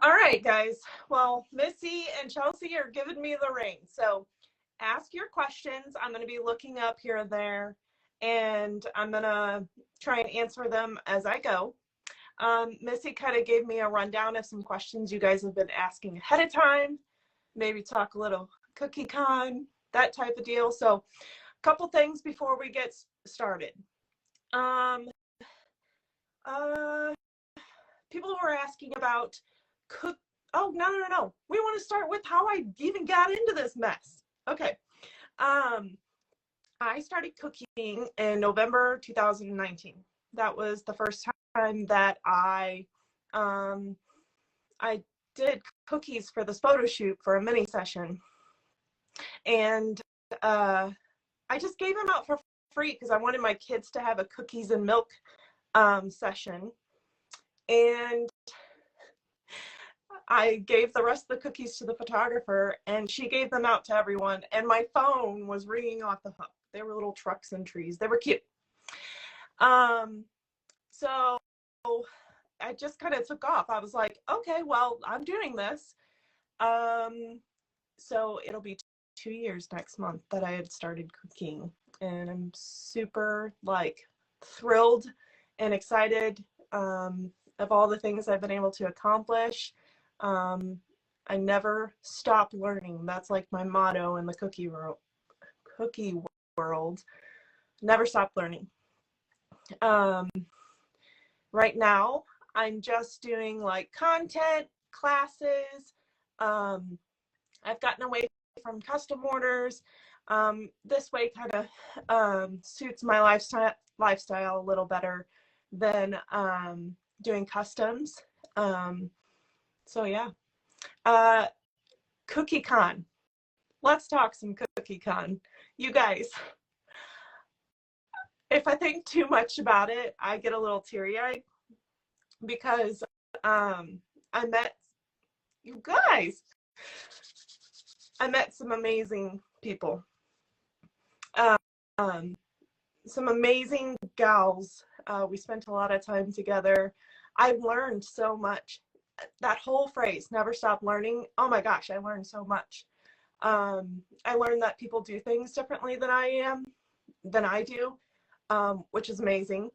All right, guys. Well, Missy and Chelsea are giving me the reins. So ask your questions. I'm going to be looking up here and there, and I'm going to try and answer them as I go. Missy kind of gave me a rundown of some questions you guys have been asking ahead of time. Maybe talk a little CookieCon, that type of deal. So a couple things before we get started. Um, uh, People were asking about cook. Oh, no. We want to start with how I even got into this mess. Okay. I started cooking in November 2019. That was the first time that I did cookies for this photo shoot for a mini session. And I just gave them out for free because I wanted my kids to have a cookies and milk session. And I gave the rest of the cookies to the photographer, and she gave them out to everyone. And my phone was ringing off the hook. They were little trucks and trees. They were cute. So I just kind of took off. I was like, okay, well, I'm doing this. So it'll be 2 years next month that I had started cooking, and I'm super thrilled and excited of all the things I've been able to accomplish. I never stop learning. That's like my motto in the cookie world. Never stop learning. Right now, I'm just doing content, classes. I've gotten away from custom orders. This way kind of suits my lifestyle a little better than doing customs. So yeah. CookieCon. Let's talk some CookieCon. You guys, if I think too much about it, I get a little teary-eyed because I met you guys. I met some amazing people. Some amazing gals. We spent a lot of time together. I learned so much. That whole phrase, never stop learning. Oh my gosh, I learned so much. I learned that people do things differently than I do, which is amazing.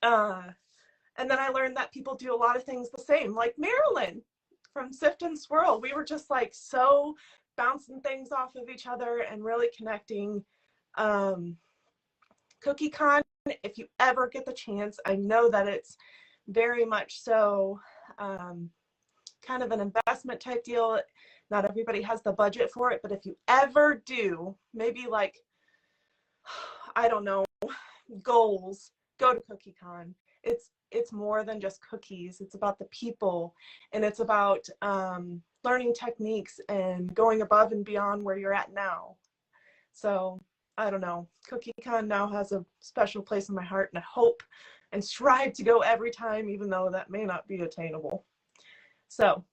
And then I learned that people do a lot of things the same, like Marilyn from Sift and Swirl. We were just so bouncing things off of each other and really connecting. CookieCon, if you ever get the chance, I know that it's very much so kind of an investment type deal. Not everybody has the budget for it, but if you ever do, maybe I don't know, goals, go to CookieCon. It's more than just cookies. It's about the people, and it's about learning techniques and going above and beyond where you're at now. So I don't know, CookieCon now has a special place in my heart, and I hope and strive to go every time, even though that may not be attainable. So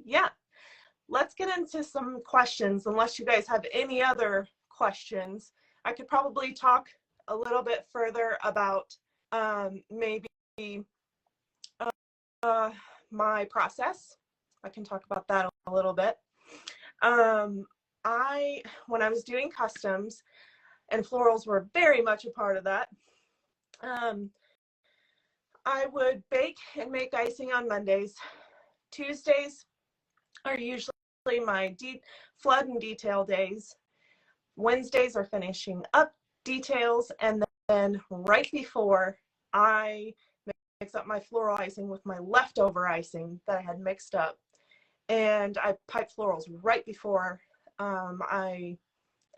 yeah, let's get into some questions. Unless you guys have any other questions, I could probably talk a little bit further about maybe my process. I can talk about that a little bit. When I was doing customs, and florals were very much a part of that, I would bake and make icing on Mondays. Tuesdays are usually my flood and detail days. Wednesdays are finishing up details, and then right before, I mix up my floral icing with my leftover icing that I had mixed up, and I pipe florals right before I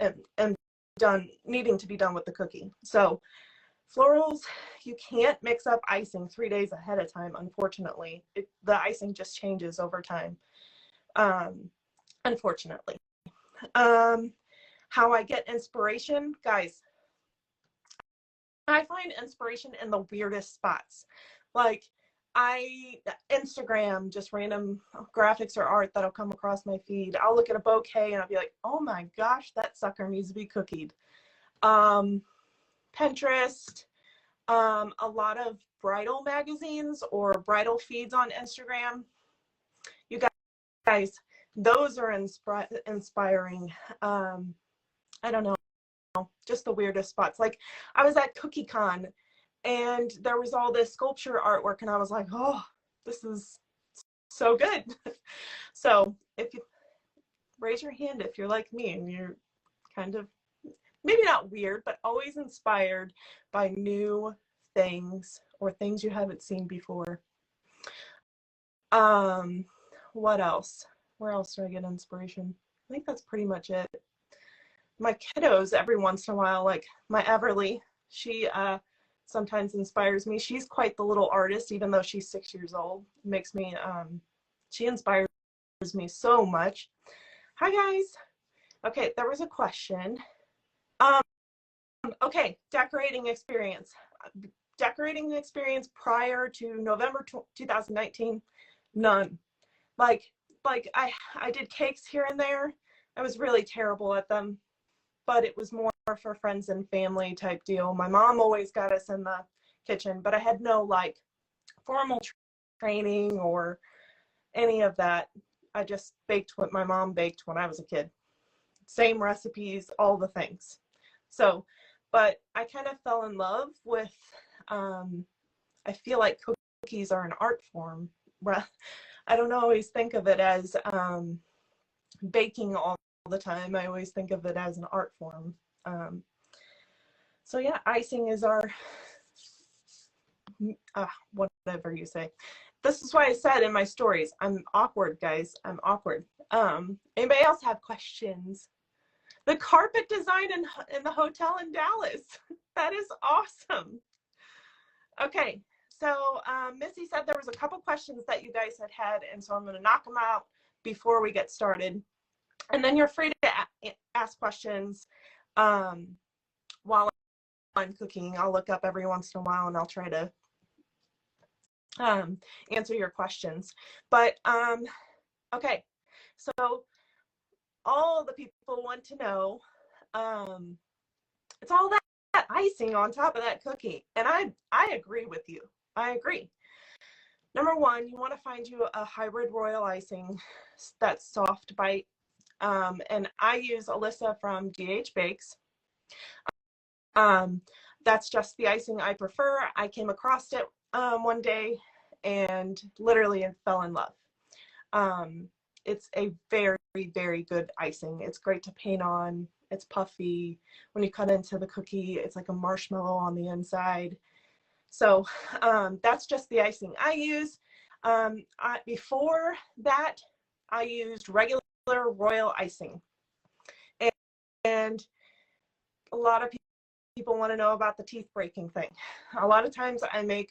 am needing to be done with the cookie. So florals, you can't mix up icing 3 days ahead of time, unfortunately. The icing just changes over time, unfortunately. How I get inspiration, guys, I find inspiration in the weirdest spots. Instagram, just random graphics or art that'll come across my feed. I'll look at a bouquet and I'll be like, oh my gosh, that sucker needs to be cookied. Pinterest, A lot of bridal magazines or bridal feeds on Instagram. You guys, those are inspiring. I don't know, just the weirdest spots. Like I was at CookieCon and there was all this sculpture artwork and I was like, oh, this is so good. So if you raise your hand if you're like me and you're kind of maybe not weird, but always inspired by new things or things you haven't seen before. What else? Where else do I get inspiration? I think that's pretty much it. My kiddos, every once in a while, like my Everly, she sometimes inspires me. She's quite the little artist, even though she's 6 years old. It makes me, she inspires me so much. Hi guys. Okay, there was a question. Okay, decorating experience. Decorating experience prior to November 2019, none. Like I did cakes here and there. I was really terrible at them, but it was more for friends and family type deal. My mom always got us in the kitchen, but I had no like formal training or any of that. I just baked what my mom baked when I was a kid. Same recipes, all the things. So, but I kind of fell in love with, I feel like cookies are an art form. I don't always think of it as baking all the time. I always think of it as an art form. So yeah, icing is our, whatever you say. This is why I said in my stories, I'm awkward, guys. I'm awkward. Anybody else have questions? The carpet design in the hotel in Dallas. That is awesome. Okay, so Missy said there was a couple questions that you guys had, and so I'm going to knock them out before we get started. And then you're free to ask questions while I'm cooking. I'll look up every once in a while and I'll try to answer your questions. But okay, so all the people want to know, it's all that icing on top of that cookie. And I agree with you. I agree. Number one, you want to find you a hybrid royal icing that's soft bite. And I use Alyssa from DH Bakes. That's just the icing I prefer. I came across it one day and literally fell in love. It's a very, very good icing. It's great to paint on. It's puffy. When you cut into the cookie, it's like a marshmallow on the inside. So that's just the icing I use. Before that, I used regular royal icing. And a lot of people want to know about the teeth breaking thing. A lot of times I make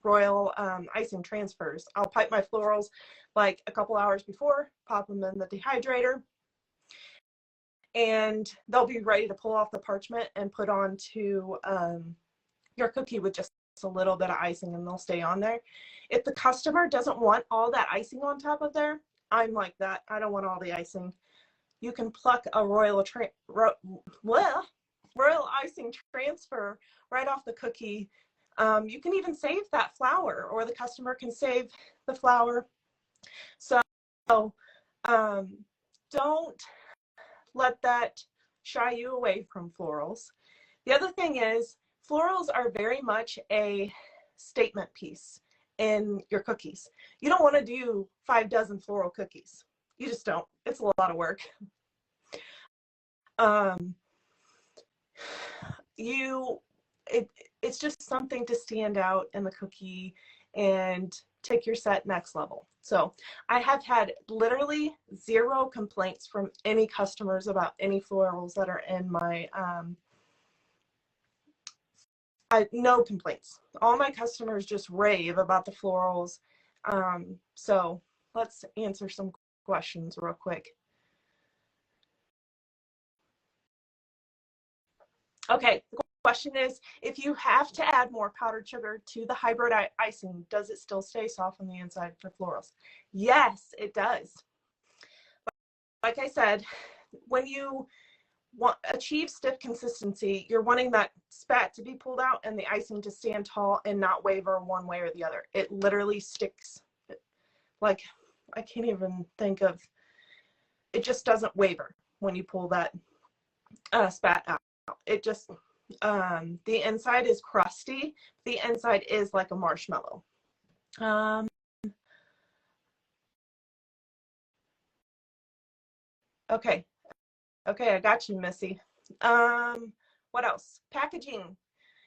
royal icing transfers. I'll pipe my florals like a couple hours before, pop them in the dehydrator, and they'll be ready to pull off the parchment and put onto your cookie with just a little bit of icing, and they'll stay on there. If the customer doesn't want all that icing on top of there, I'm like that. I don't want all the icing. You can pluck a royal icing transfer right off the cookie. You can even save that flour, or the customer can save the flour. So don't let that shy you away from florals. The other thing is, florals are very much a statement piece in your cookies. You don't want to do 5 dozen floral cookies. You just don't. It's a lot of work. It's just something to stand out in the cookie and take your set next level. So I have had literally 0 complaints from any customers about any florals that are in my, no complaints. All my customers just rave about the florals. So let's answer some questions real quick. Okay, the question is, if you have to add more powdered sugar to the hybrid icing, does it still stay soft on the inside for florals? Yes, it does. Like I said, when you achieve stiff consistency, you're wanting that spat to be pulled out and the icing to stand tall and not waver one way or the other. It literally sticks. Like, I can't even think of, it just doesn't waver when you pull that spat out. It just, the inside is crusty. The inside is like a marshmallow. Okay. Okay, I got you, Missy. What else? Packaging.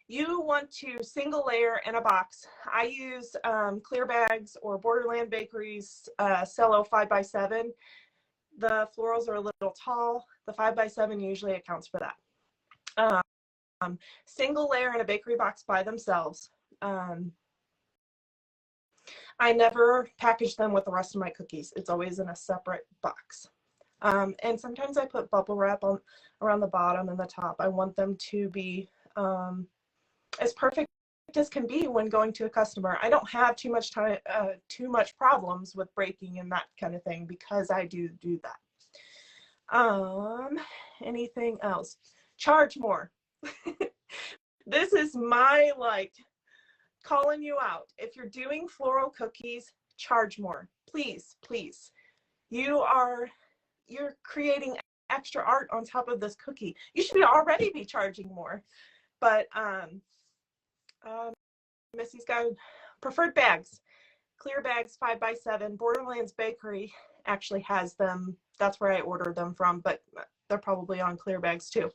You want to single layer in a box. I use clear bags or Borderland Bakeries Cello 5x7. The florals are a little tall. The 5x7 usually accounts for that. Single layer in a bakery box by themselves. I never package them with the rest of my cookies. It's always in a separate box. And sometimes I put bubble wrap on around the bottom and the top. I want them to be as perfect as can be when going to a customer. I don't have too much time, too much problems with breaking and that kind of thing because I do that. Anything else? Charge more. This is my like calling you out. If you're doing floral cookies, charge more. Please, please. You're creating extra art on top of this cookie. You should already be charging more. But Missy's got preferred bags, clear bags 5x7. Borderlands Bakery actually has them. That's where I ordered them from, but they're probably on clear bags too.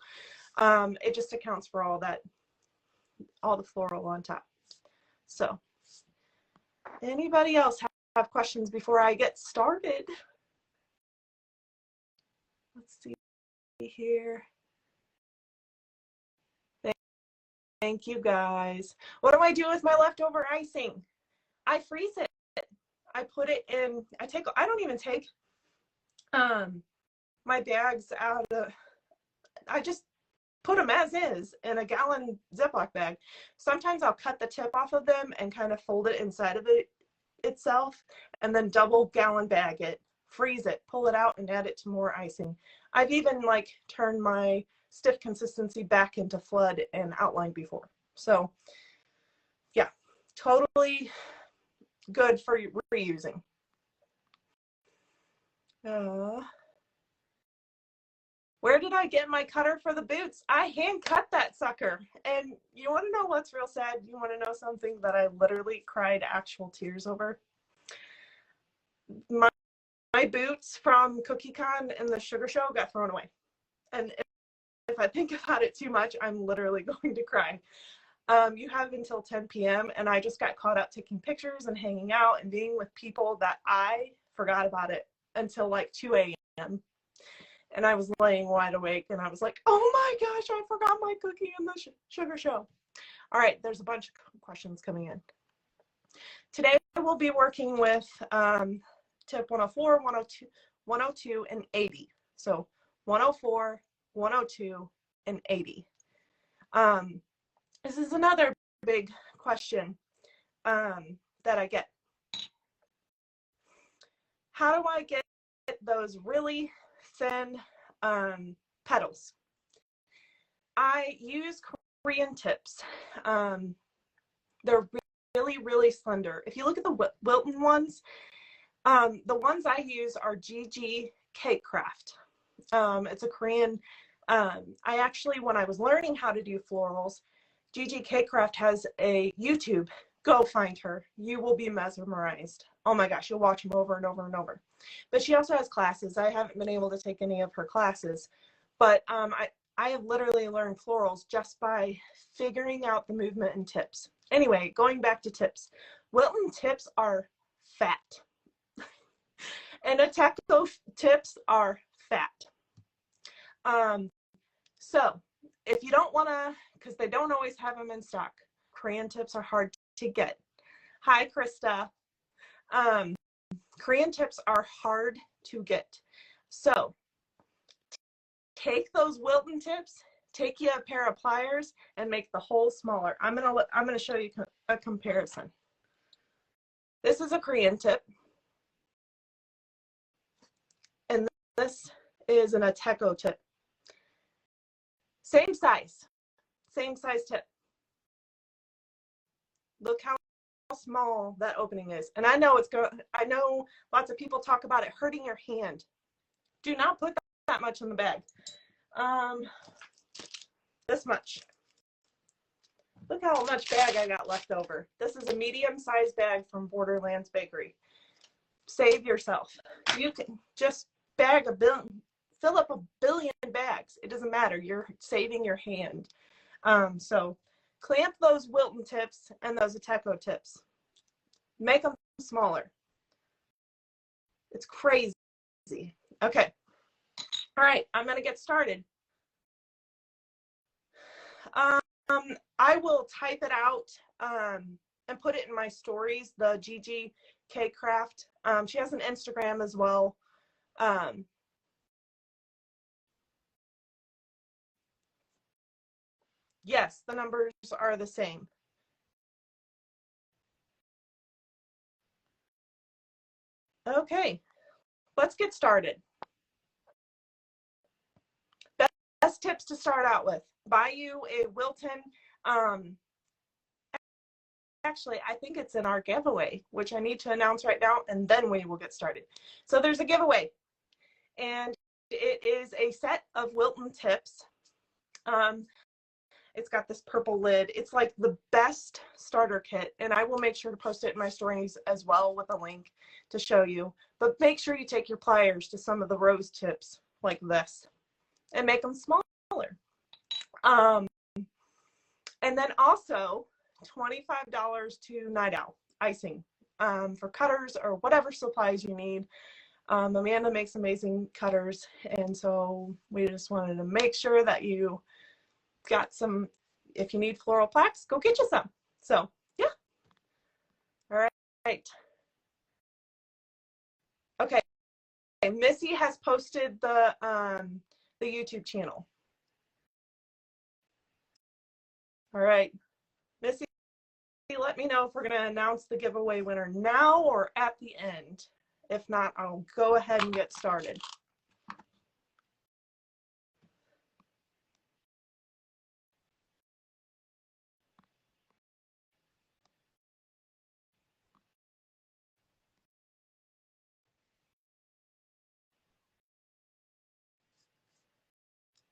It just accounts for all the floral on top. So anybody else have questions before I get started? Let's see here. Thank you guys. What do I do with my leftover icing? I freeze it. I put it in, I don't even take my bags out of, I just put them as is in a gallon Ziploc bag. Sometimes I'll cut the tip off of them and kind of fold it inside of it itself and then double gallon bag it, freeze it, pull it out and add it to more icing. I've even like turned my stiff consistency back into flood and outline before. So yeah, totally good for reusing. Where did I get my cutter for the boots? I hand cut that sucker. And you want to know what's real sad? You want to know something that I literally cried actual tears over? My boots from CookieCon and the Sugar Show got thrown away. And if I think about it too much, I'm literally going to cry. You have until 10 p.m. and I just got caught up taking pictures and hanging out and being with people that I forgot about it until like 2 a.m. And I was laying wide awake and I was like, oh my gosh, I forgot my cookie in the Sugar Show. All right, there's a bunch of questions coming in. Today we'll be working with tip 104, 102, and 80. So 104, 102, and 80. This is another big question that I get. How do I get those really thin petals? I use Korean tips. They're really slender. If you look at the Wilton ones, the ones I use are GG Cake Craft. It's a Korean, I actually, when I was learning how to do florals, GG Cake Craft has a YouTube. Go find her. You will be mesmerized. Oh my gosh, you'll watch them over and over and over. But she also has classes. I haven't been able to take any of her classes, but I have literally learned florals just by figuring out the movement and tips. Anyway, going back to tips. Wilton tips are fat. And Ateco tips are fat. So if you don't want to, because they don't always have them in stock, Korean tips are hard to get. Hi, Krista. Korean tips are hard to get. So take those Wilton tips, take you a pair of pliers, and make the hole smaller. I'm gonna show you a comparison. This is a Korean tip, and this is an Ateco tip. Same size tip. Look how small that opening is. And I know I know lots of people talk about it hurting your hand. Do not put that much in the bag. This much. Look how much bag I got left over. This is a medium-sized bag from Borderlands Bakery. Save yourself. You can just fill up a billion bags. It doesn't matter. You're saving your hand. So clamp those Wilton tips and those Ateco tips. Make them smaller. It's crazy. Okay. All right, I'm going to get started. I will type it out and put it in my stories, the GGK Craft. She has an Instagram as well. Yes, the numbers are the same. Okay, let's get started. Best tips to start out with. Buy you a Wilton. Actually, I think it's in our giveaway, which I need to announce right now, and then we will get started. So there's a giveaway, and it is a set of Wilton tips. It's got this purple lid. It's like the best starter kit, and I will make sure to post it in my stories as well with a link to show you. But make sure you take your pliers to some of the rose tips like this and make them smaller. And then also $25 to Night Owl Icing for cutters or whatever supplies you need. Amanda makes amazing cutters, and so we just wanted to make sure that you got some. If you need floral plaques, go get you some. So yeah. All right. Okay. Missy has posted the YouTube channel. All right, Missy, let me know if we're going to announce the giveaway winner now or at the end. If not, I'll go ahead and get started.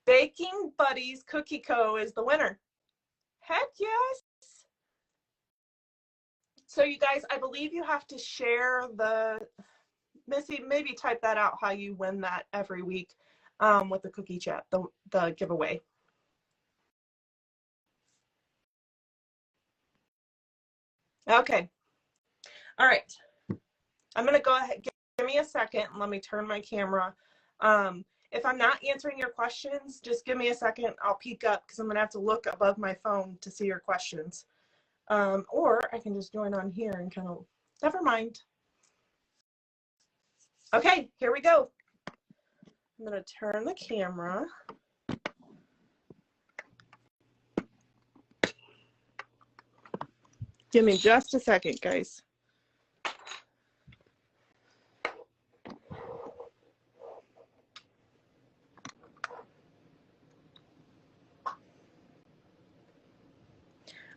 Baking Buddies Cookie Co. is the winner. Heck yes. So you guys, I believe you have to share the, Missy, maybe type that out how you win that every week with the cookie chat, the giveaway. Okay. All right. I'm going to go ahead. Give me a second. Let me turn my camera. If I'm not answering your questions, just give me a second. I'll peek up because I'm going to have to look above my phone to see your questions. Or I can just join on here and kind of, never mind. Okay, here we go. I'm going to turn the camera. Give me just a second, guys.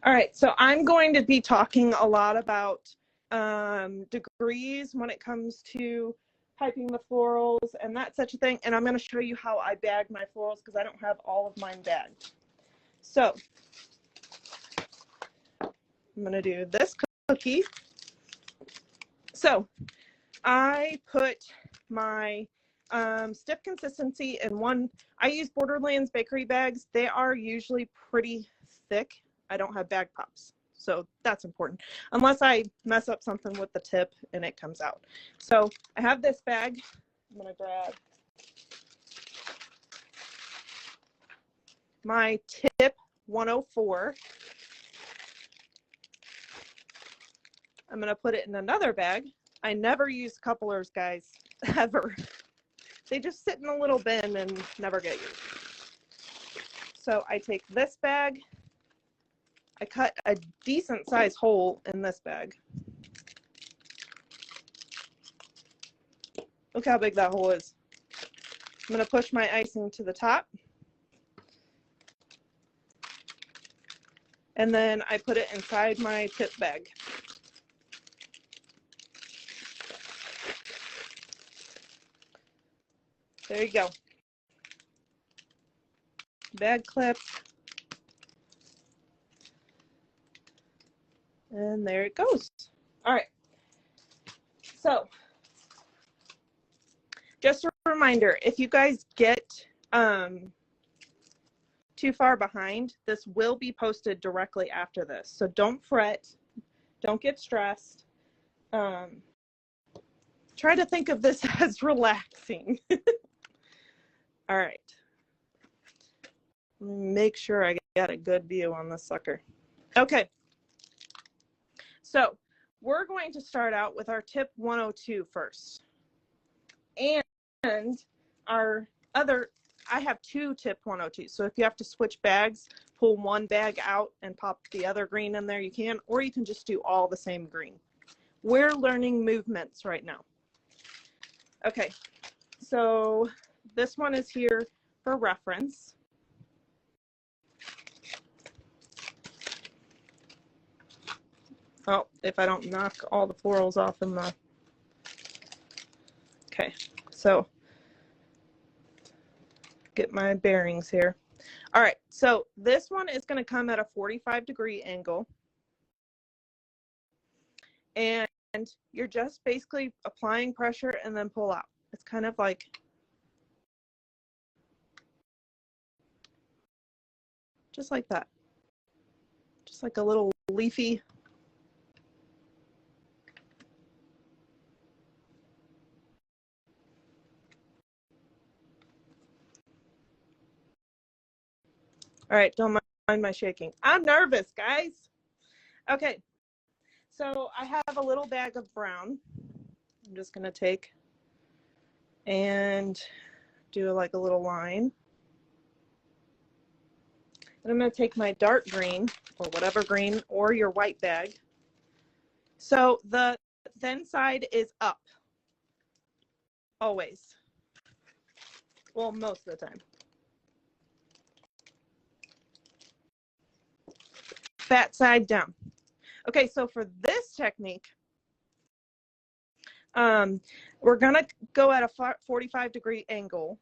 All right, so I'm going to be talking a lot about degrees when it comes to piping the florals and that such a thing. And I'm going to show you how I bag my florals because I don't have all of mine bagged. So I'm going to do this cookie. So I put my stiff consistency in one. I use Borderlands Bakery bags. They are usually pretty thick. I don't have bag pops, so that's important. Unless I mess up something with the tip and it comes out. So I have this bag. I'm going to grab my tip 104. I'm going to put it in another bag. I never use couplers, guys, ever. They just sit in a little bin and never get used. So I take this bag. I cut a decent size hole in this bag. Look how big that hole is. I'm going to push my icing to the top. And then I put it inside my tip bag. There you go. Bag clip. And there it goes. All right. So just a reminder, if you guys get too far behind, this will be posted directly after this. So don't fret. Don't get stressed. Try to think of this as relaxing. All right. Make sure I got a good view on this sucker. Okay. So we're going to start out with our tip 102 first. And our other, I have two tip 102. So if you have to switch bags, pull one bag out and pop the other green in there, you can, or you can just do all the same green. We're learning movements right now. Okay, so this one is here for reference. Oh, if I don't knock all the florals off in the, okay, so get my bearings here. All right, so this one is going to come at a 45-degree angle. And you're just basically applying pressure and then pull out. It's kind of like just like that. Just like a little leafy. All right, don't mind my shaking. I'm nervous, guys. Okay, so I have a little bag of brown. I'm just gonna take and do like a little line. And I'm gonna take my dark green or whatever green or your white bag. So the thin side is up, always. Well, most of the time. Fat side down. Okay, so for this technique, we're gonna go at a 45-degree angle.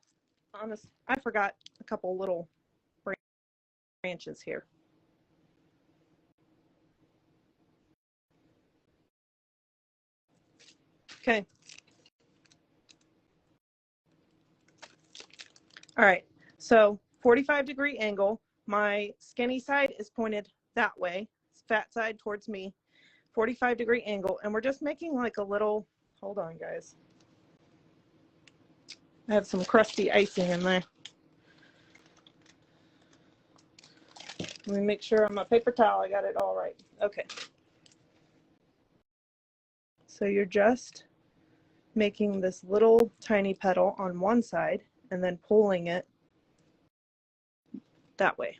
I forgot a couple little branches here. Okay. All right, so 45-degree angle. My skinny side is pointed that way, fat side towards me, 45-degree angle, and we're just making like a little, hold on guys. I have some crusty icing in there. Let me make sure on my paper towel I got it all right. Okay. So you're just making this little tiny petal on one side and then pulling it that way.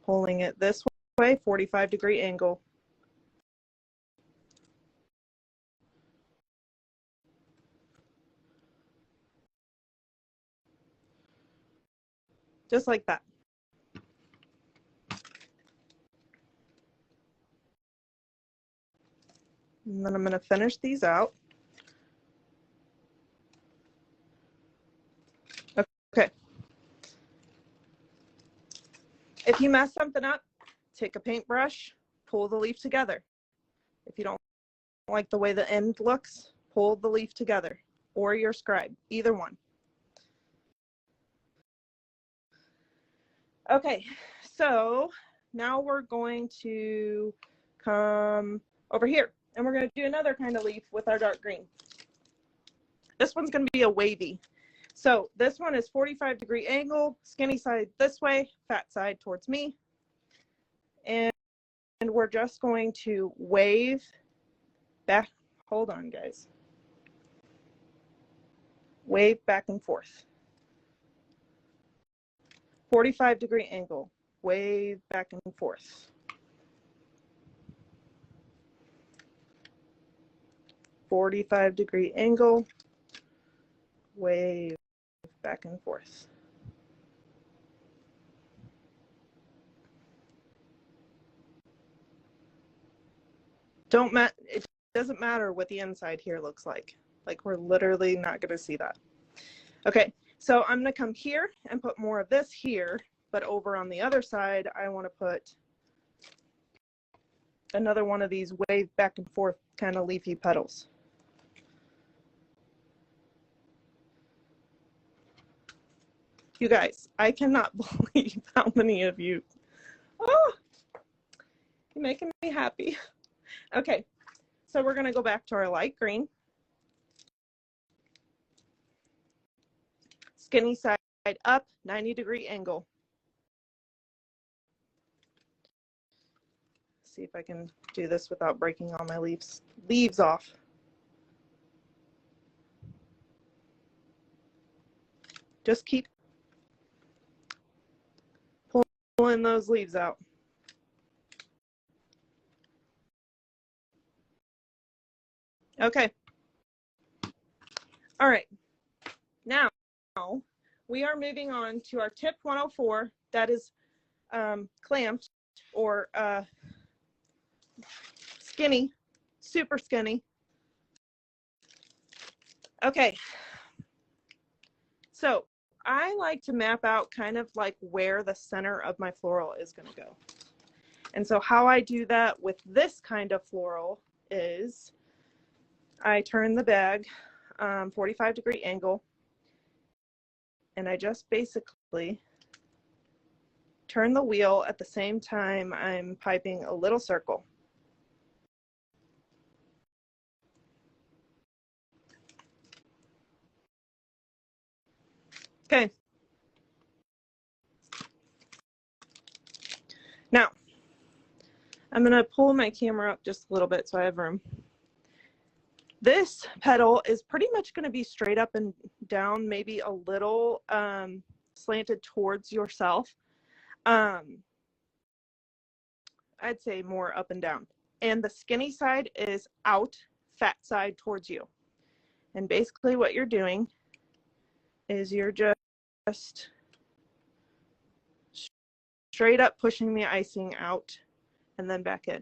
Pulling it this way, 45-degree angle. Just like that. And then I'm going to finish these out. Okay. If you mess something up, take a paintbrush, pull the leaf together. If you don't like the way the end looks, pull the leaf together, or your scribe, either one. Okay, so now we're going to come over here and we're going to do another kind of leaf with our dark green. This one's going to be a wavy. So this one is 45-degree angle, skinny side this way, fat side towards me. And we're just going to wave back. Hold on, guys. Wave back and forth. 45-degree angle, wave back and forth. 45-degree angle, wave back and forth. It doesn't matter what the inside here looks like. Like we're literally not going to see that. Okay, so I'm going to come here and put more of this here, but over on the other side, I want to put another one of these wave back and forth kind of leafy petals. You guys, I cannot believe how many of you, oh, you're making me happy. Okay, so we're going to go back to our light green. Skinny side up, 90-degree angle. See if I can do this without breaking all my leaves off. Just keep pulling those leaves out. Okay. All right. Now we are moving on to our tip 104. That is clamped or skinny, super skinny. Okay. So I like to map out kind of like where the center of my floral is going to go. And so how I do that with this kind of floral is I turn the bag 45-degree angle, and I just basically turn the wheel at the same time I'm piping a little circle. Okay. Now, I'm going to pull my camera up just a little bit so I have room. This petal is pretty much going to be straight up and down, maybe a little slanted towards yourself. I'd say more up and down. And the skinny side is out, fat side towards you. And basically what you're doing is you're just straight up pushing the icing out and then back in.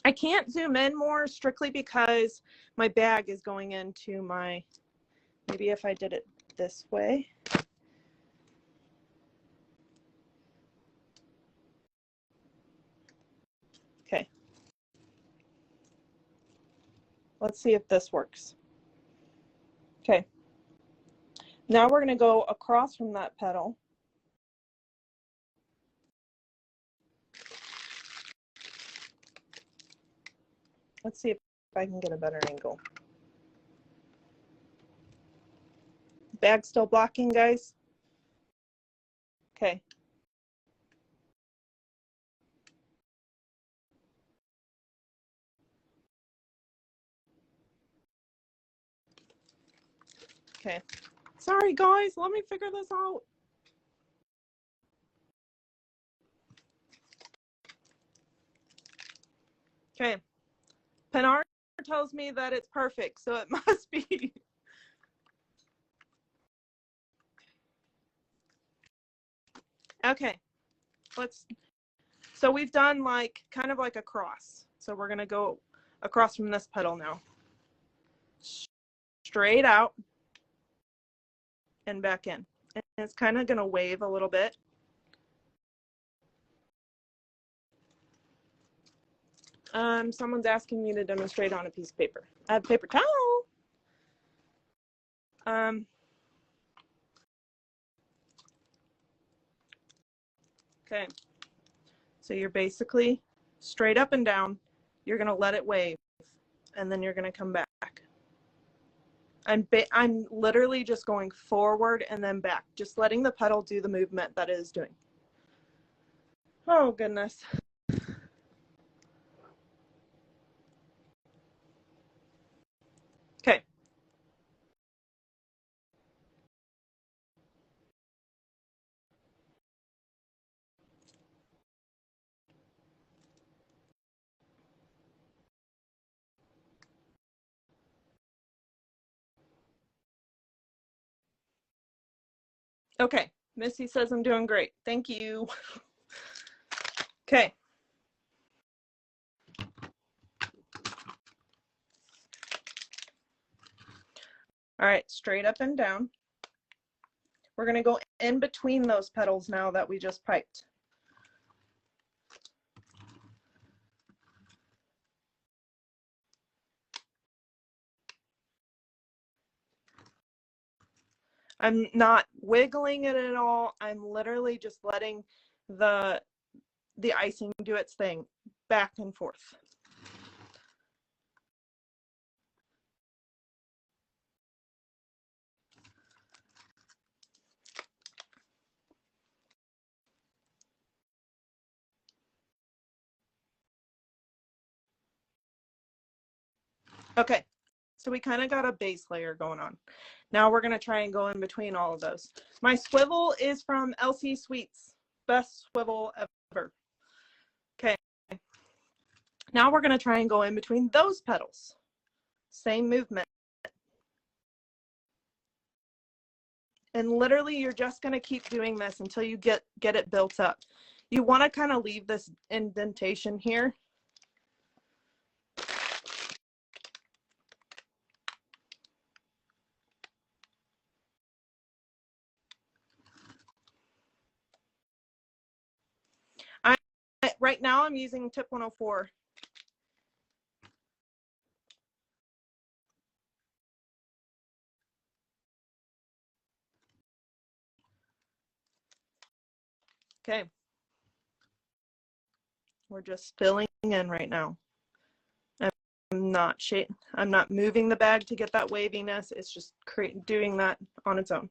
I can't zoom in more strictly because my bag is going into my, maybe if I did it this way. Okay. Let's see if this works. Okay. Now we're going to go across from that petal. Let's see if I can get a better angle. Bag still blocking, guys? Okay. Okay. Sorry, guys. Let me figure this out. Okay. Pinar tells me that it's perfect, so it must be. Okay. So we've done like kind of like a cross. So we're going to go across from this petal now. Straight out and back in. And it's kind of going to wave a little bit. Someone's asking me to demonstrate on a piece of paper. I have paper towel. Okay. So you're basically straight up and down. You're going to let it wave, and then you're going to come back. I'm literally just going forward and then back, just letting the petal do the movement that it is doing. Oh, goodness. Okay. Okay. Missy says I'm doing great. Thank you. Okay. All right, straight up and down. We're going to go in between those petals now that we just piped. I'm not wiggling it at all. I'm literally just letting the icing do its thing, back and forth. Okay, so we kind of got a base layer going on. Now we're going to try and go in between all of those. My swivel is from LC Sweets. Best swivel ever. Okay. Now we're going to try and go in between those petals. Same movement. And literally you're just going to keep doing this until you get it built up. You want to kind of leave this indentation here. Right now I'm using tip 104. Okay. We're just filling in right now. I'm not moving the bag to get that waviness. It's just doing that on its own.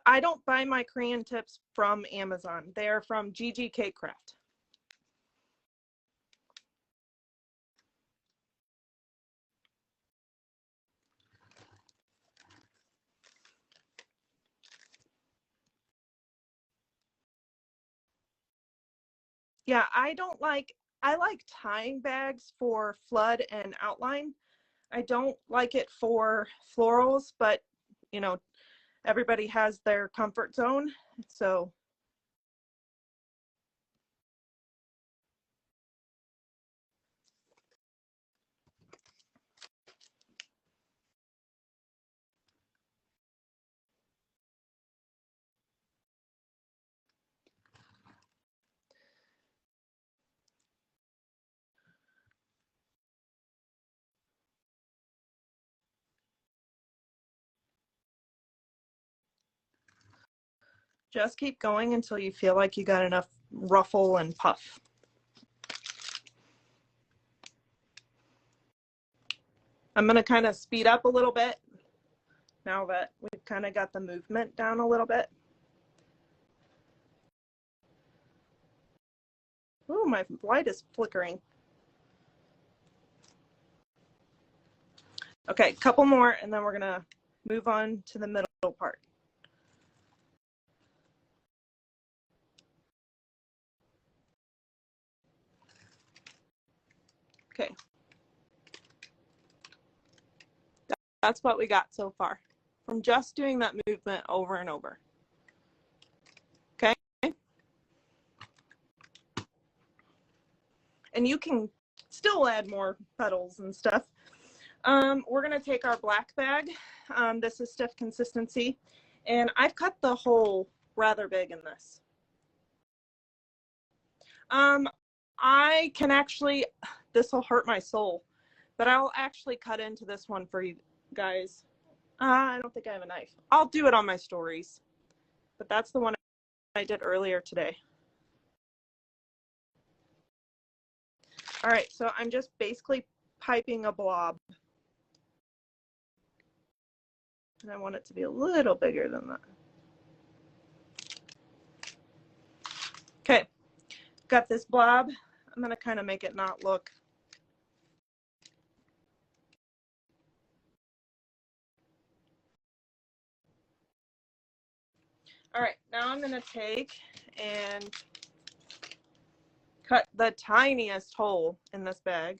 I don't buy my crayon tips from Amazon. They're from GGK Craft. Yeah, I like tying bags for flood and outline. I don't like it for florals, but you know, everybody has their comfort zone. So just keep going until you feel like you got enough ruffle and puff. I'm going to kind of speed up a little bit now that we've kind of got the movement down a little bit. Ooh, my light is flickering. Okay, a couple more and then we're going to move on to the middle part. Okay. That's what we got so far from just doing that movement over and over. Okay. And you can still add more petals and stuff. We're going to take our black bag. This is stiff consistency. And I've cut the hole rather big in this. I can actually, this will hurt my soul, but I'll actually cut into this one for you guys. I don't think I have a knife. I'll do it on my stories, but that's the one I did earlier today. All right, so I'm just basically piping a blob. And I want it to be a little bigger than that. Okay, got this blob. I'm gonna kind of make it not look. All right, now I'm gonna take and cut the tiniest hole in this bag.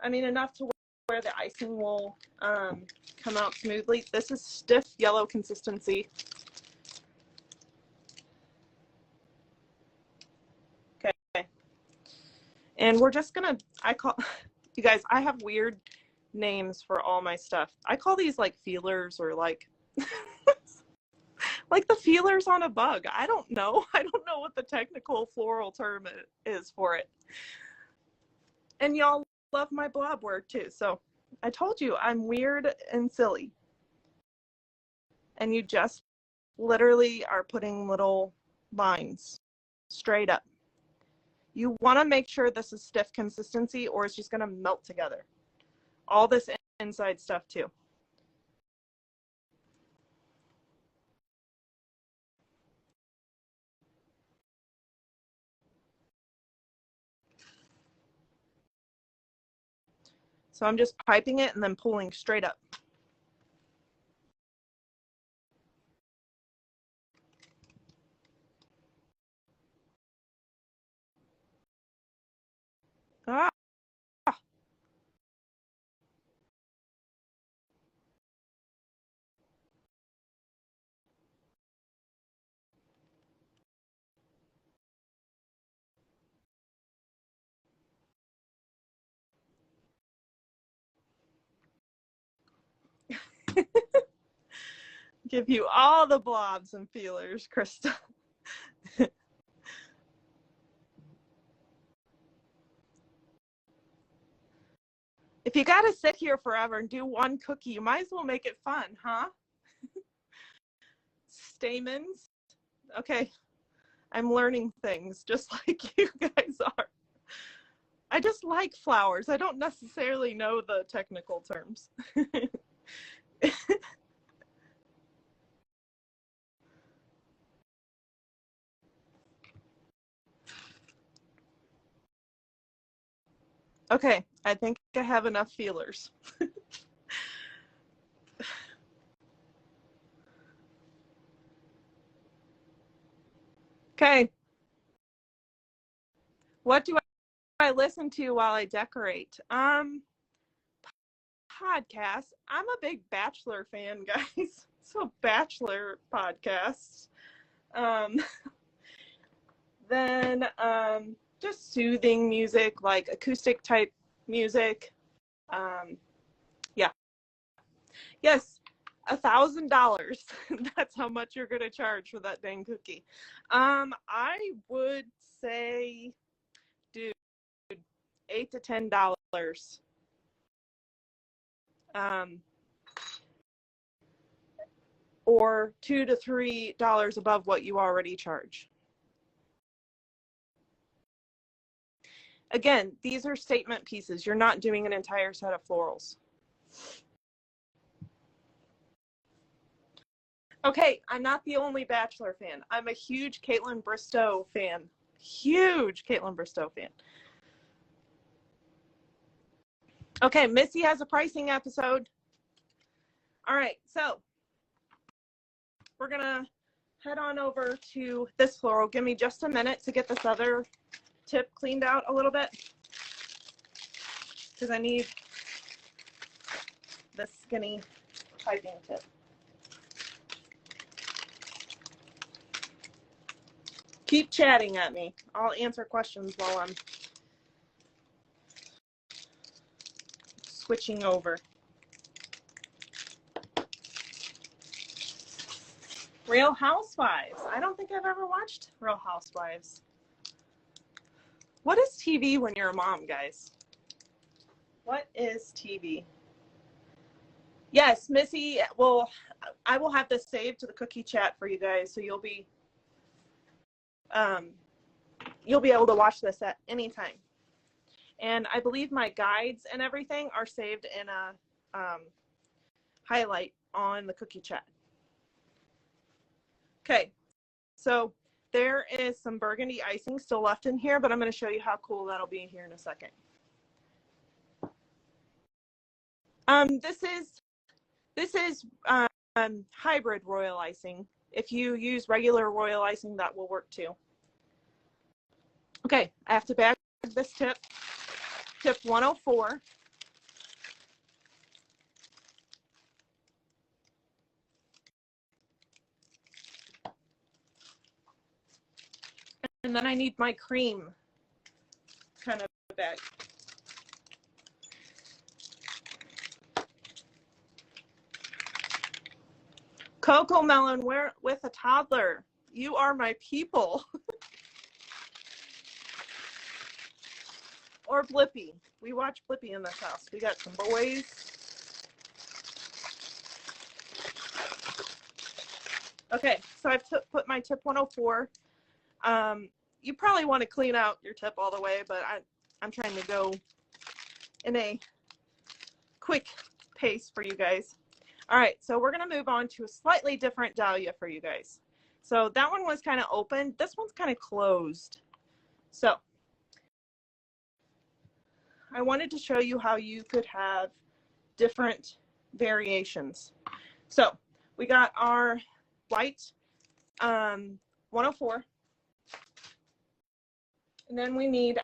I mean, enough to where the icing will come out smoothly. This is stiff yellow consistency. Okay. And we're just gonna, you guys, I have weird names for all my stuff. I call these like feelers, or like like the feelers on a bug. I don't know. I don't know what the technical floral term is for it. And y'all love my blob word too. So I told you I'm weird and silly. And you just literally are putting little lines straight up. You want to make sure this is stiff consistency, or it's just going to melt together. All this inside stuff too. So I'm just piping it and then pulling straight up. Ah. Give you all the blobs and feelers, Kristen. If you got to sit here forever and do one cookie, you might as well make it fun, huh? Stamens. Okay, I'm learning things just like you guys are. I just like flowers. I don't necessarily know the technical terms. Okay, I think I have enough feelers. Okay. What do I listen to while I decorate? Podcasts. I'm a big Bachelor fan, guys. So Bachelor podcasts. Then just soothing music, like acoustic type music. Yeah. Yes, $1,000. That's how much you're gonna charge for that dang cookie. I would say, dude, $8 to $10. Or $2 to $3 above what you already charge. Again, these are statement pieces. You're not doing an entire set of florals. Okay, I'm not the only Bachelor fan. I'm a huge Caitlin Bristowe fan. Huge Caitlin Bristowe fan. Okay, Missy has a pricing episode. All right, so we're gonna head on over to this floral. Give me just a minute to get this other tip cleaned out a little bit, because I need this skinny piping tip. Keep chatting at me. I'll answer questions while I'm switching over. Real Housewives. I don't think I've ever watched Real Housewives. What is TV when you're a mom, guys? What is TV? Yes, Missy, well, I will have this saved to the cookie chat for you guys, so you'll be able to watch this at any time. And I believe my guides and everything are saved in a highlight on the cookie chat. Okay, so there is some burgundy icing still left in here, but I'm going to show you how cool that'll be here in a second. This is hybrid royal icing. If you use regular royal icing, that will work too. Okay, I have to bag this tip, tip 104. And then I need my cream kind of bag. Cocoa Melon, where with a toddler. You are my people. Or Blippi. We watch Blippi in this house. We got some boys. Okay, so I've put my tip 104. You probably want to clean out your tip all the way, but I'm trying to go in a quick pace for you guys. All right, so we're going to move on to a slightly different dahlia for you guys. So that one was kind of open. This one's kind of closed. So I wanted to show you how you could have different variations. So we got our white 104. And then we need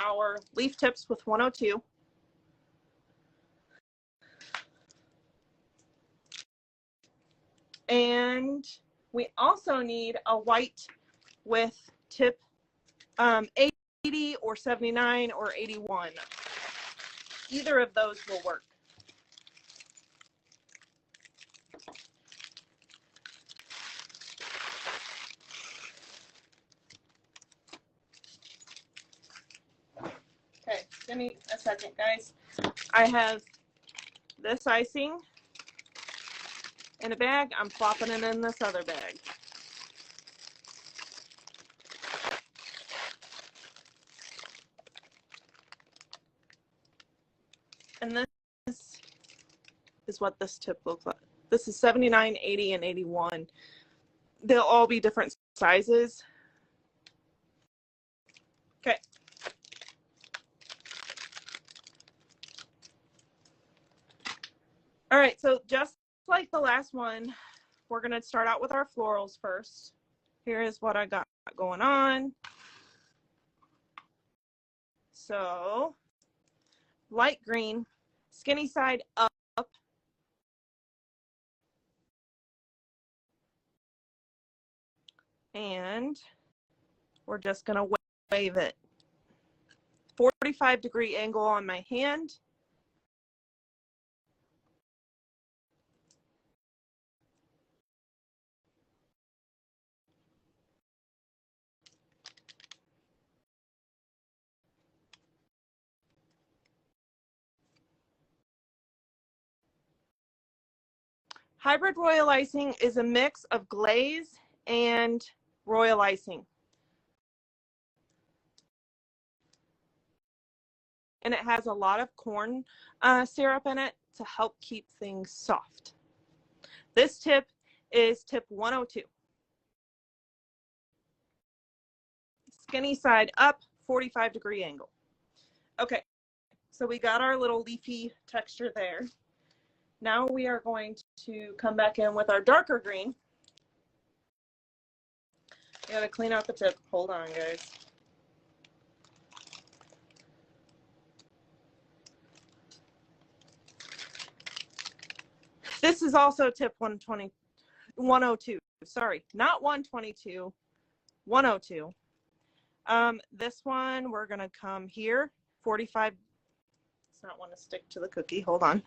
our leaf tips with 102. And we also need a white with tip 80 or 79 or 81. Either of those will work. Okay, give me a second, guys. I have this icing in a bag. I'm plopping it in this other bag. And this is what this tip looks like. This is 79, 80, and 81. They'll all be different sizes. Okay. All right, so just like the last one, we're going to start out with our florals first. Here is what I got going on. So, light green, skinny side up. And we're just going to wave it. 45-degree angle on my hand. Hybrid royal icing is a mix of glaze and royal icing. And it has a lot of corn syrup in it to help keep things soft. This tip is tip 102. Skinny side up, 45-degree angle. Okay, so we got our little leafy texture there. Now we are going to come back in with our darker green. You gotta clean out the tip. Hold on, guys. This is also tip 102. Sorry, not 122, 102. This one, we're gonna come here, 45. Let's not want to stick to the cookie. Hold on.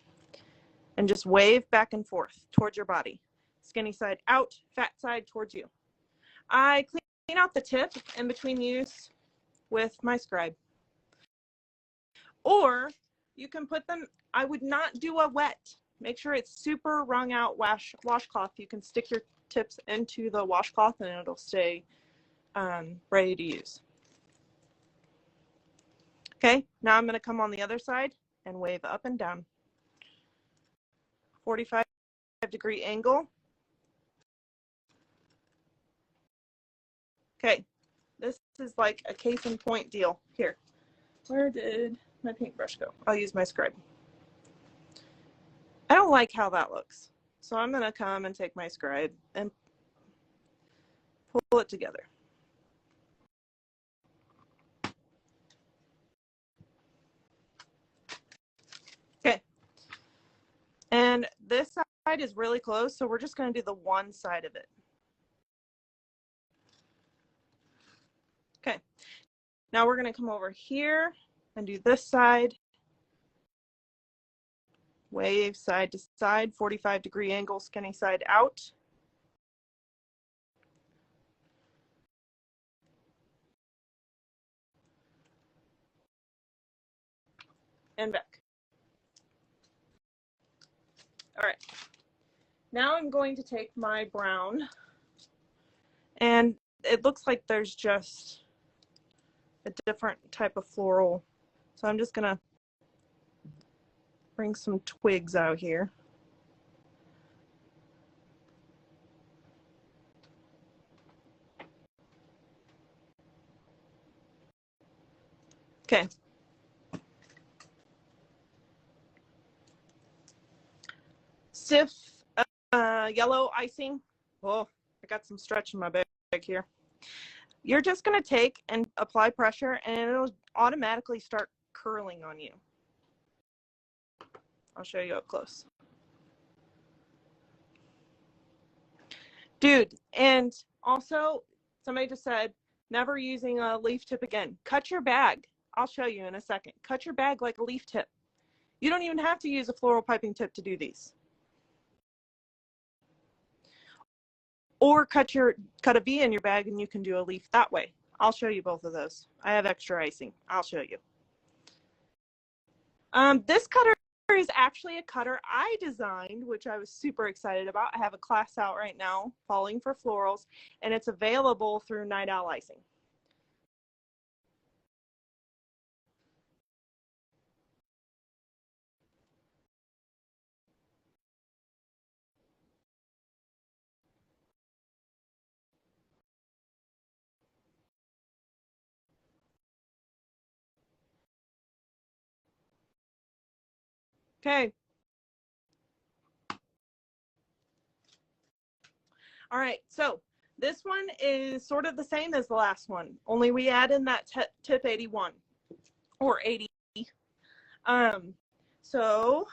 And just wave back and forth towards your body. Skinny side out, fat side towards you. I clean out the tip in between use with my scribe. Or you can put them, I would not do a wet. Make sure it's super wrung out washcloth. You can stick your tips into the washcloth and it'll stay ready to use. Okay, now I'm going to come on the other side and wave up and down. 45-degree angle. Okay, this is like a case in point deal. Here, where did my paintbrush go? I'll use my scribe. I don't like how that looks. So I'm going to come and take my scribe and pull it together. side is really close, so we're just going to do the one side of it. Okay, now we're going to come over here and do this side. Wave side to side, 45-degree angle, skinny side out. And back. All right. Now I'm going to take my brown, and it looks like there's just a different type of floral. So I'm just gonna bring some twigs out here. Okay. Stiff yellow icing. Oh, I got some stretch in my bag here. You're just gonna take and apply pressure, and it'll automatically start curling on you. I'll show you up close. Dude, and also somebody just said, never using a leaf tip again. Cut your bag. I'll show you in a second. Cut your bag like a leaf tip. You don't even have to use a floral piping tip to do these. Or cut a V in your bag and you can do a leaf that way. I'll show you both of those. I have extra icing. I'll show you. This cutter is actually a cutter I designed, which I was super excited about. I have a class out right now, Falling for Florals, and it's available through Night Owl Icing. Okay. All right, so this one is sort of the same as the last one, only we add in that tip 81 or 80. So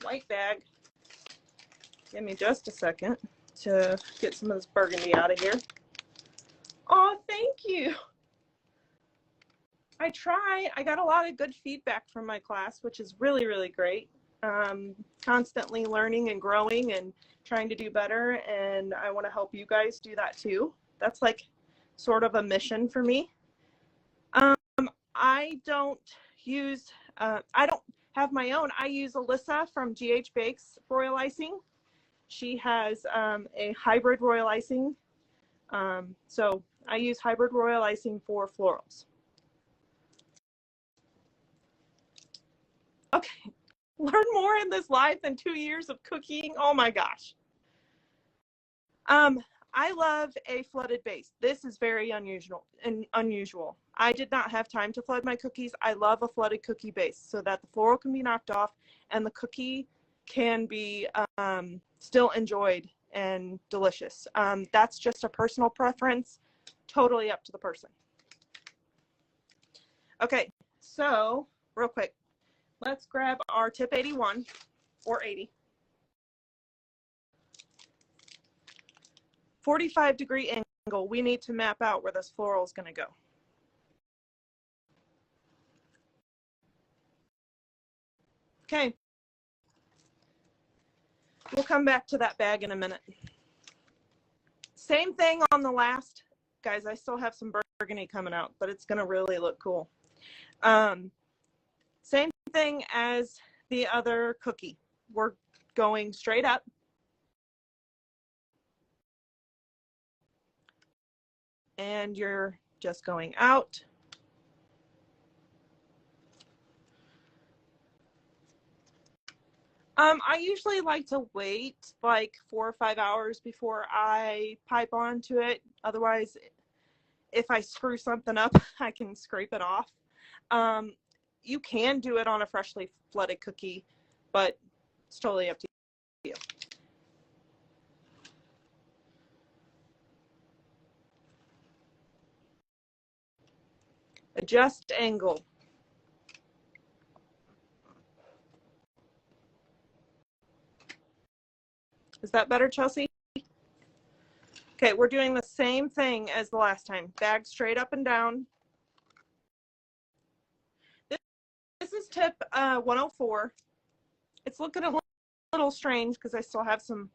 white bag, give me just a second to get some of this burgundy out of here. Oh, thank you. I try. I got a lot of good feedback from my class, which is really, really great. Constantly learning and growing and trying to do better, and I want to help you guys do that too. That's like sort of a mission for me. I don't use, I don't have my own. I use Alyssa from GH Bakes Royal Icing. She has a hybrid royal icing. So I use hybrid royal icing for florals. Okay, learn more in this life than 2 years of cooking. Oh my gosh. I love a flooded base. This is very unusual. I did not have time to flood my cookies. I love a flooded cookie base so that the floral can be knocked off and the cookie can be still enjoyed and delicious. That's just a personal preference, totally up to the person. Okay, so real quick, let's grab our tip 81 or 80. 45-degree angle, we need to map out where this floral is going to go. Okay. We'll come back to that bag in a minute. Same thing on the last. Guys, I still have some burgundy coming out, but it's going to really look cool. Same thing as the other cookie. We're going straight up. And you're just going out. I usually like to wait like 4 or 5 hours before I pipe onto it. Otherwise, if I screw something up, I can scrape it off. You can do it on a freshly flooded cookie, but it's totally up to you. Adjust angle. Is that better, Chelsea? Okay, we're doing the same thing as the last time. Bag straight up and down. This is tip 104. It's looking a little strange because I still have some.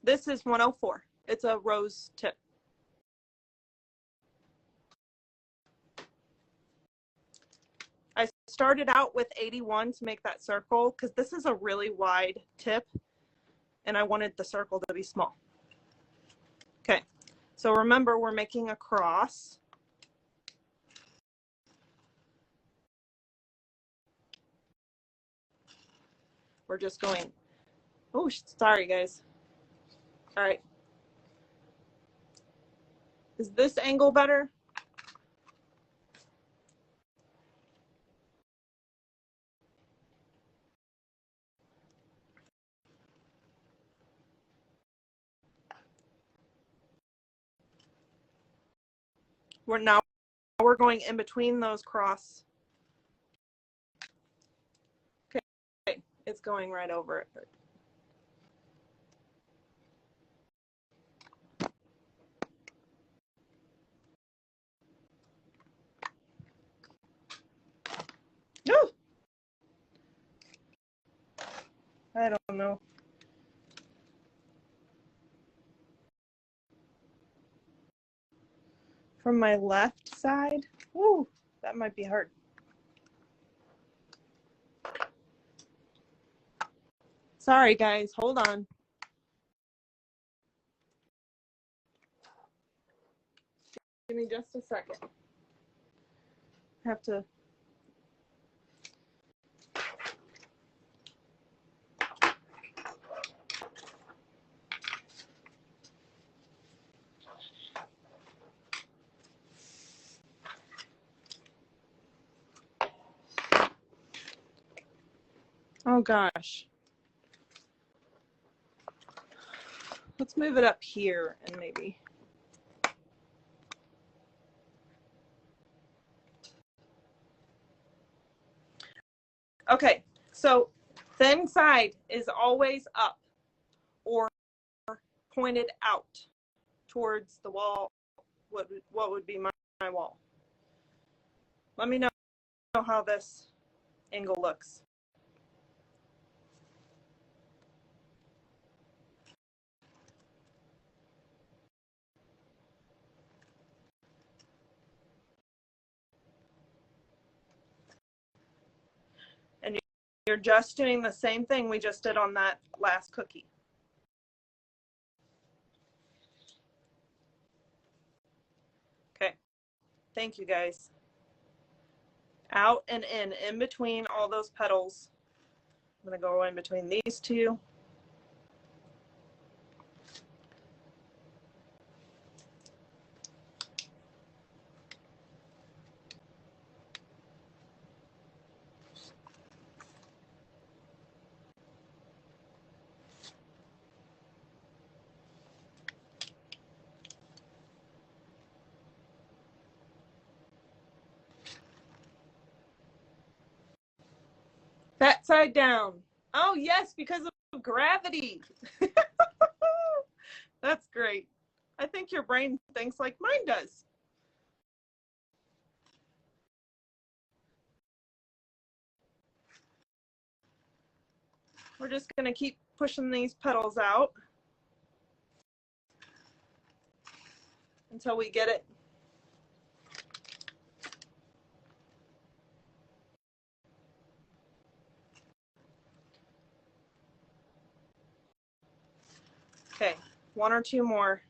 This is 104. It's a rose tip. I started out with 81 to make that circle because this is a really wide tip and I wanted the circle to be small. Okay, so remember we're making a cross. We're just going, oh, sorry guys. All right. Is this angle better? We're going in between those cross. Okay, it's going right over it. No. I don't know. From my left side? Woo, that might be hard. Sorry guys, hold on. Give me just a second. I have to. Oh gosh. Let's move it up here and maybe. Okay, so thin side is always up or pointed out towards the wall. What would be my wall? Let me know how this angle looks. And you're just doing the same thing we just did on that last cookie. Okay, thank you guys. Out and in between all those petals. I'm gonna go in between these two. That side down. Oh yes, because of gravity. That's great. I think your brain thinks like mine does. We're just gonna keep pushing these petals out until we get it. Okay, one or two more.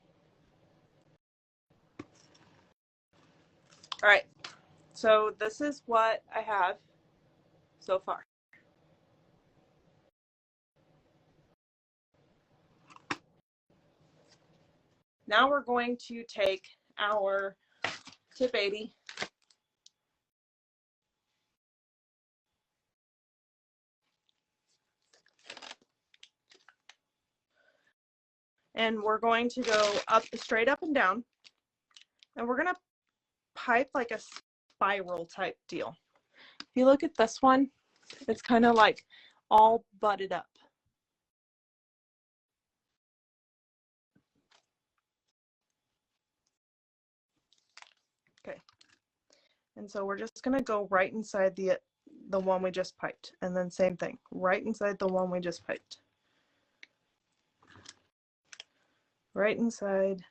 All right, so this is what I have so far. Now we're going to take our tip 80 and we're going to go up, straight up and down, and we're gonna pipe like a spiral type deal. If you look at this one, It's kind of like all butted up. Okay. And so we're just going to go right inside the one we just piped. And then same thing, right inside the one we just piped. Right inside.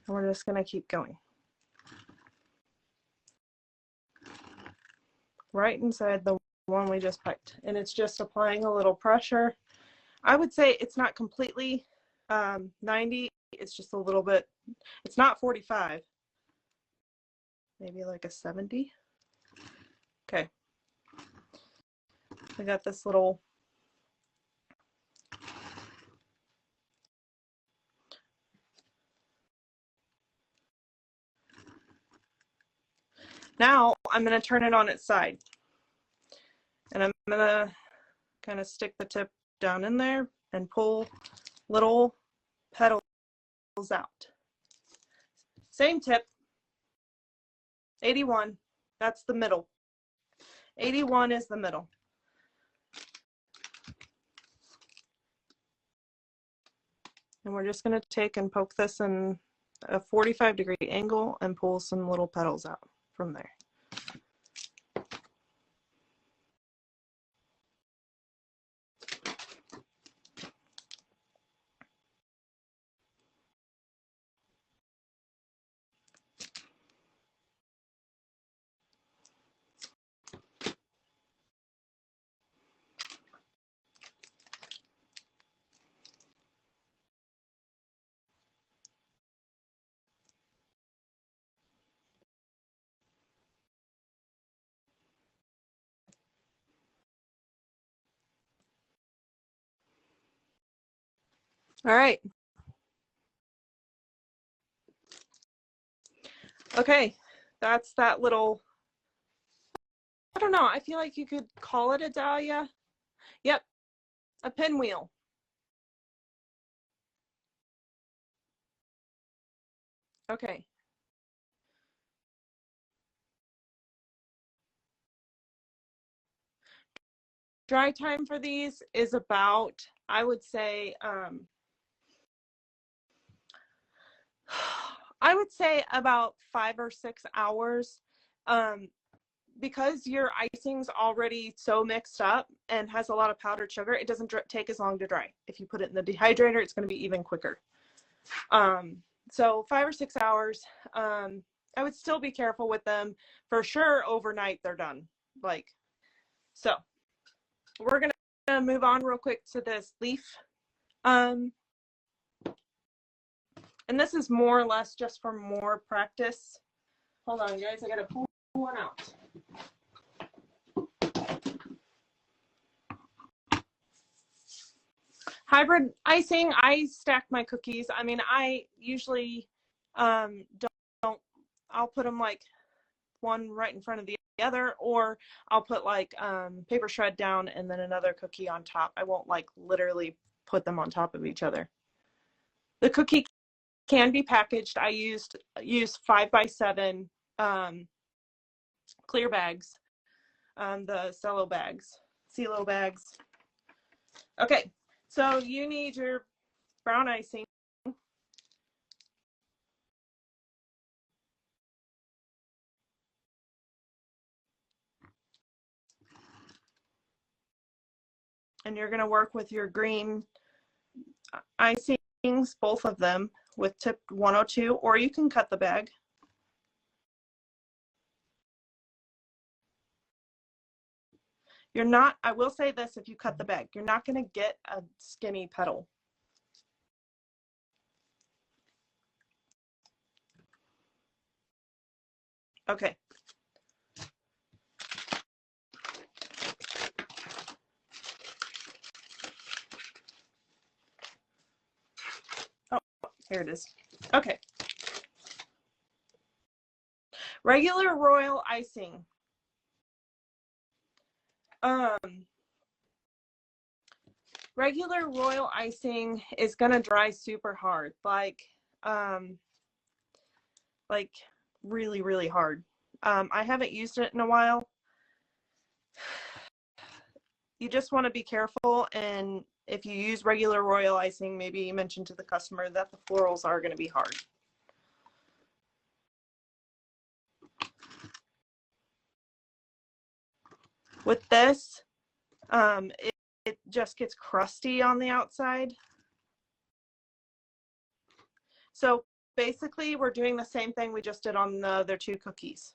And we're just going to keep going. Right inside the one we just piped. And it's just applying a little pressure. I would say it's not completely 90. It's just a little bit, it's not 45. Maybe like a 70. Okay. I got this little now I'm going to turn it on its side. And I'm going to kind of stick the tip down in there and pull little petals out. Same tip. 81. That's the middle. 81 is the middle. And we're just going to take and poke this in a 45-degree angle and pull some little petals out from there. All right. Okay, that's that little, I don't know, I feel like you could call it a dahlia. Yep, a pinwheel. Okay. Dry time for these is about, I would say, about 5 or 6 hours. Because your icing's already so mixed up and has a lot of powdered sugar, it doesn't take as long to dry. If you put it in the dehydrator, it's going to be even quicker. So 5 or 6 hours. I would still be careful with them. For sure, overnight they're done. Like, so we're going to move on real quick to this leaf. And this is more or less just for more practice. Hold on, guys. I got to pull one out. Hybrid icing, I stack my cookies. I mean, I usually don't, I'll put them like one right in front of the other, or I'll put like paper shred down and then another cookie on top. I won't like literally put them on top of each other. The cookie can be packaged. I use 5x7 clear bags, the cello bags, CeeLo bags. Okay, so you need your brown icing. And you're going to work with your green icings, both of them, with tip 102, or you can cut the bag. You're not, I will say this, if you cut the bag, you're not going to get a skinny petal. Okay. Oh, here it is. Okay. Regular royal icing. Regular royal icing is gonna dry super hard, like really, really hard. I haven't used it in a while. You just want to be careful, and if you use regular royal icing, maybe mention to the customer that the florals are going to be hard. With this, it just gets crusty on the outside. So basically, we're doing the same thing we just did on the other two cookies.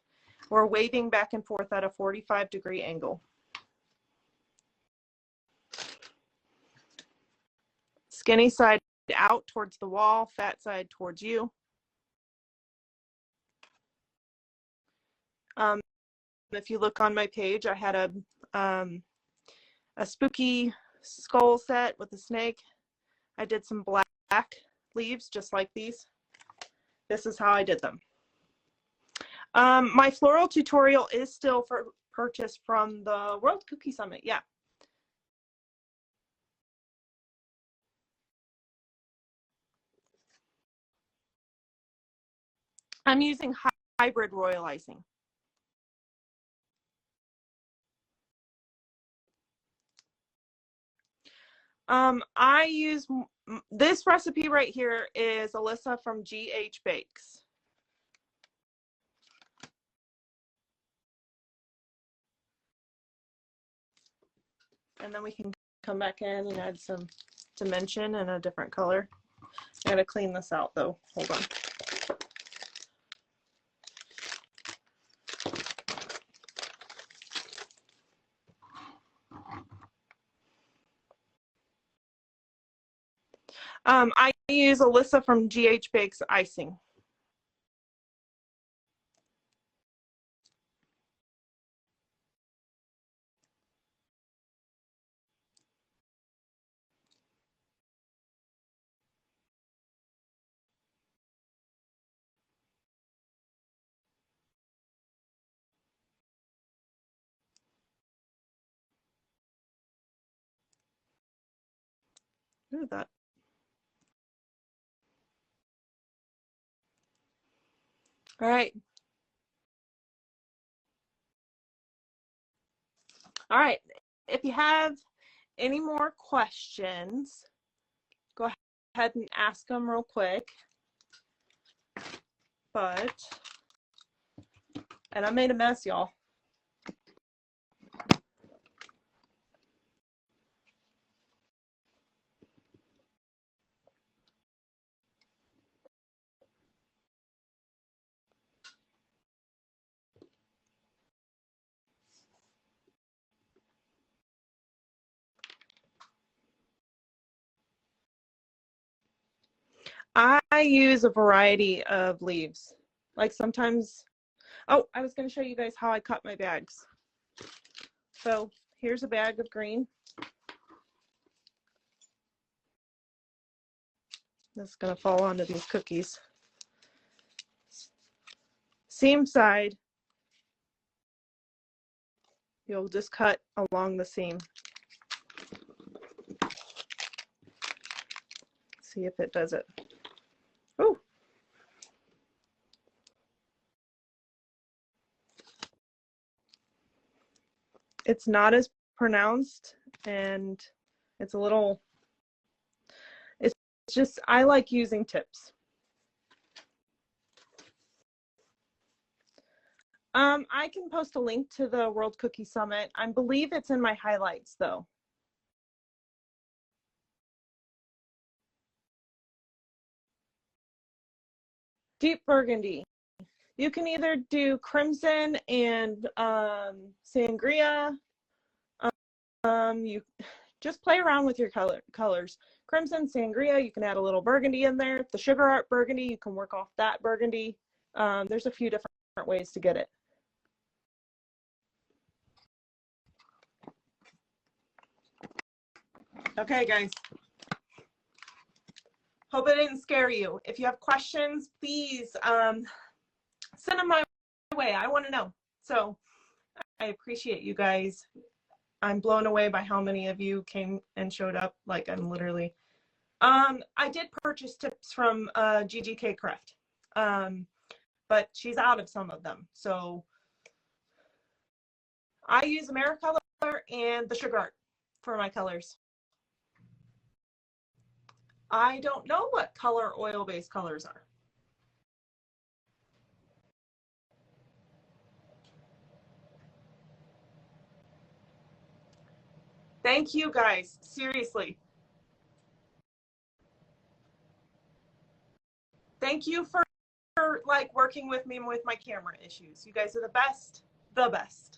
We're waving back and forth at a 45-degree angle. Skinny side out towards the wall, fat side towards you. If you look on my page, I had a spooky skull set with a snake. I did some black leaves just like these. This is how I did them. My floral tutorial is still for purchase from the World Cookie Summit. Yeah. I'm using hybrid royal icing. I use this recipe right here is Alyssa from GH Bakes. And then we can come back in and add some dimension and a different color. I gotta clean this out though. Hold on. I use Alyssa from GH Bakes Icing. Look at that. All right. All right. If you have any more questions, go ahead and ask them real quick. And I made a mess, y'all. I use a variety of leaves. Like sometimes, oh, I was going to show you guys how I cut my bags. So here's a bag of green. This is going to fall onto these cookies. Seam side, you'll just cut along the seam. See if it does it. Oh. It's not as pronounced, and it's a little, it's just, I like using tips. I can post a link to the World Cookie Summit. I believe it's in my highlights though. Deep burgundy. You can either do crimson and sangria. You just play around with your colors. Crimson, sangria, you can add a little burgundy in there. The sugar art burgundy, you can work off that burgundy. There's a few different ways to get it. Okay, guys. Hope it didn't scare you. If you have questions, please send them my way. I want to know. So I appreciate you guys. I'm blown away by how many of you came and showed up. Like I'm literally. I did purchase tips from GGK Craft, but she's out of some of them. So I use AmeriColor and the Sugar Art for my colors. I don't know what color oil-based colors are. Thank you guys, seriously. Thank you for like working with me with my camera issues. You guys are the best, the best.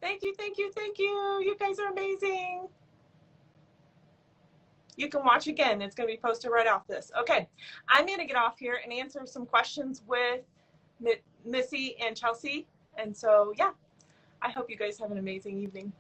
Thank you, thank you, thank you. You guys are amazing. You can watch again. It's going to be posted right off this. Okay, I'm going to get off here and answer some questions with Missy and Chelsea. And so, yeah, I hope you guys have an amazing evening.